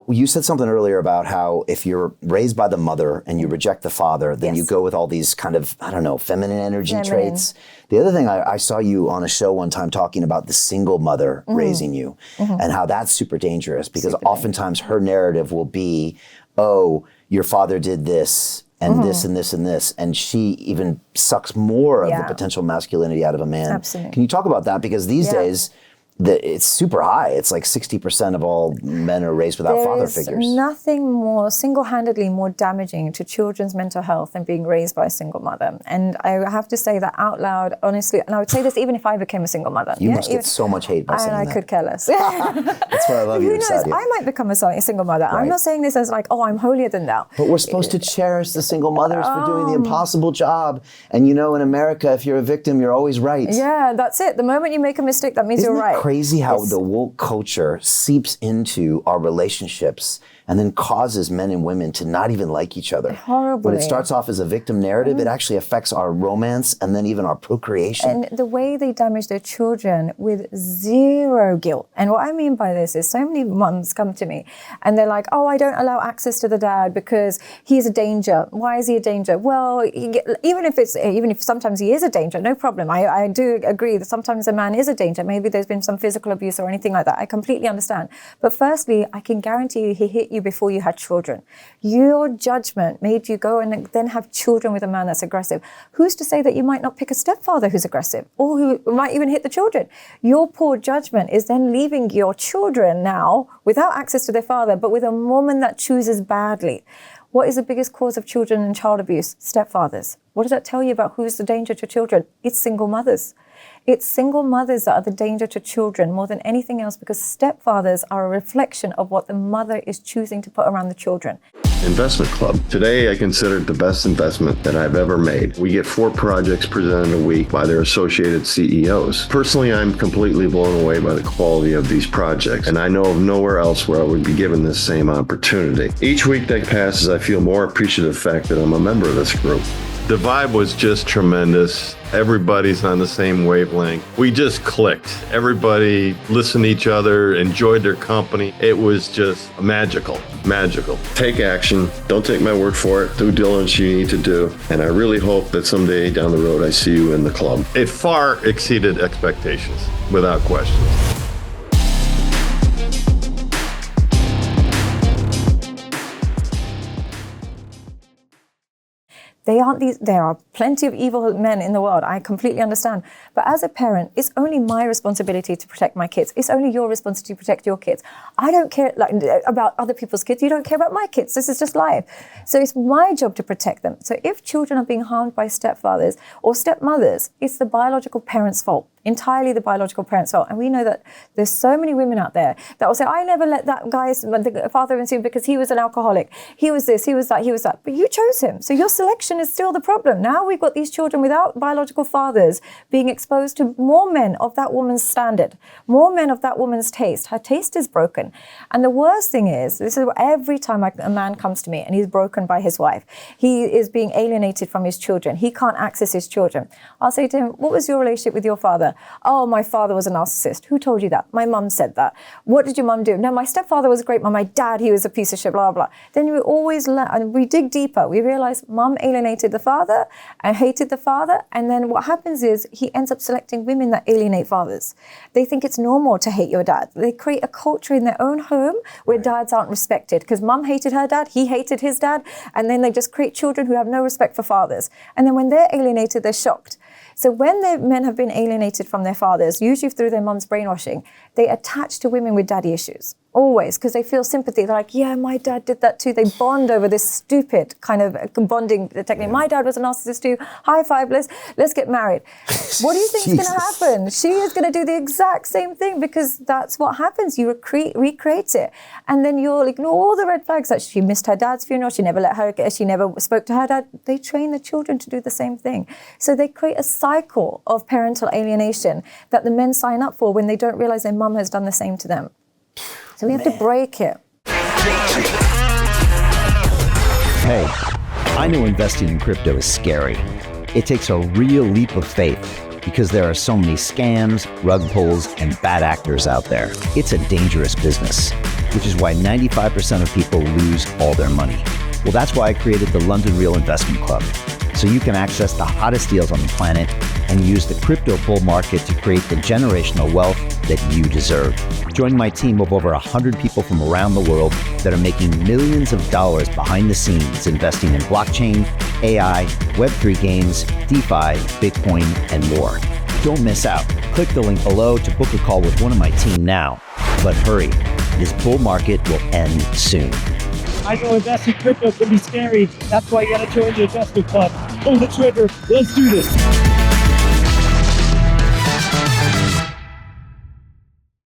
you said something earlier about how if you're raised by the mother and you reject the father, then you go with all these kind of, I don't know, feminine energy traits. The other thing, I saw you on a show one time talking about the single mother raising you and how that's super dangerous because oftentimes her narrative will be, oh, your father did this and this and this and this, and she even sucks more of the potential masculinity out of a man. Absolutely. Can you talk about that? Because these days, it's super high. It's like 60% of all men are raised without father figures. There's nothing more single-handedly more damaging to children's mental health than being raised by a single mother. And I have to say that out loud, honestly, and I would say this even if I became a single mother. You must get so much hate by saying that. And I could care less. That's why I love you, Who knows? Sadia. I might become a single mother. Right. I'm not saying this as like, oh, I'm holier than thou. But we're supposed to cherish the single mothers for doing the impossible job. And you know, in America, if you're a victim, you're always right. Yeah, that's it. The moment you make a mistake, that means Isn't you're it right. Crazy how the woke culture seeps into our relationships and then causes men and women to not even like each other. Horribly. When it starts off as a victim narrative, it actually affects our romance and then even our procreation. And the way they damage their children with zero guilt. And what I mean by this is so many mums come to me and they're like, oh, I don't allow access to the dad because he's a danger. Why is he a danger? Well, even if sometimes he is a danger, no problem. I do agree that sometimes a man is a danger. Maybe there's been some physical abuse or anything like that. I completely understand. But firstly, I can guarantee you he hit you before you had children. Your judgment made you go and then have children with a man that's aggressive. Who's to say that you might not pick a stepfather who's aggressive or who might even hit the children? Your poor judgment is then leaving your children now without access to their father, but with a woman that chooses badly. What is the biggest cause of children and child abuse? Stepfathers. What does that tell you about who's the danger to children? It's single mothers. It's single mothers that are the danger to children more than anything else because stepfathers are a reflection of what the mother is choosing to put around the children. Investment Club. Today, I consider it the best investment that I've ever made. We get 4 projects presented a week by their associated CEOs. Personally, I'm completely blown away by the quality of these projects, and I know of nowhere else where I would be given this same opportunity. Each week that passes, I feel more appreciative of the fact that I'm a member of this group. The vibe was just tremendous. Everybody's on the same wavelength. We just clicked. Everybody listened to each other, enjoyed their company. It was just magical, magical. Take action. Don't take my word for it. Due diligence you need to do. And I really hope that someday down the road I see you in the club. It far exceeded expectations, without question. There are plenty of evil men in the world. I completely understand. But as a parent, it's only my responsibility to protect my kids. It's only your responsibility to protect your kids. I don't care about other people's kids. You don't care about my kids. This is just life. So it's my job to protect them. So if children are being harmed by stepfathers or stepmothers, it's the biological parent's fault. Entirely the biological parent's fault. And we know that there's so many women out there that will say, I never let that guy's father in because he was an alcoholic. He was this, he was that, he was that. But you chose him. So your selection is still the problem. Now we've got these children without biological fathers being exposed to more men of that woman's standard, more men of that woman's taste. Her taste is broken. And the worst thing is, this is every time a man comes to me and he's broken by his wife, he is being alienated from his children. He can't access his children. I'll say to him, what was your relationship with your father? Oh, my father was a narcissist. Who told you that? My mum said that. What did your mum do? No, my stepfather was a great mum. My dad, he was a piece of shit, blah, blah, blah. Then we always learn, and we dig deeper. We realize mum alienated the father and hated the father. And then what happens is he ends up selecting women that alienate fathers. They think it's normal to hate your dad. They create a culture in their own home where dads aren't respected because mum hated her dad, he hated his dad. And then they just create children who have no respect for fathers. And then when they're alienated, they're shocked. So when the men have been alienated from their fathers, usually through their mum's brainwashing, they attach to women with daddy issues. Always, because they feel sympathy. They're like, yeah, my dad did that too. They bond over this stupid kind of bonding technique. Yeah. My dad was a narcissist too. High five, let's get married. What do you think is going to happen? She is going to do the exact same thing because that's what happens. You recreate it. And then you'll ignore all the red flags that she missed her dad's funeral. She never she never spoke to her dad. They train the children to do the same thing. So they create a cycle of parental alienation that the men sign up for when they don't realize their mum has done the same to them. So we have to break it. Hey, I know investing in crypto is scary. It takes a real leap of faith because there are so many scams, rug pulls, and bad actors out there. It's a dangerous business. which is why 95% of people lose all their money. Well, that's why I created the London Real Investment Club, so you can access the hottest deals on the planet and use the crypto bull market to create the generational wealth that you deserve. Join my team of over 100 people from around the world that are making millions of dollars behind the scenes investing in blockchain, AI, Web3 games, DeFi, Bitcoin, and more. Don't miss out. Click the link below to book a call with one of my team now. But hurry, this bull market will end soon. I know investing crypto can be scary. That's why you gotta join the investment club. Pull the trigger. Let's do this.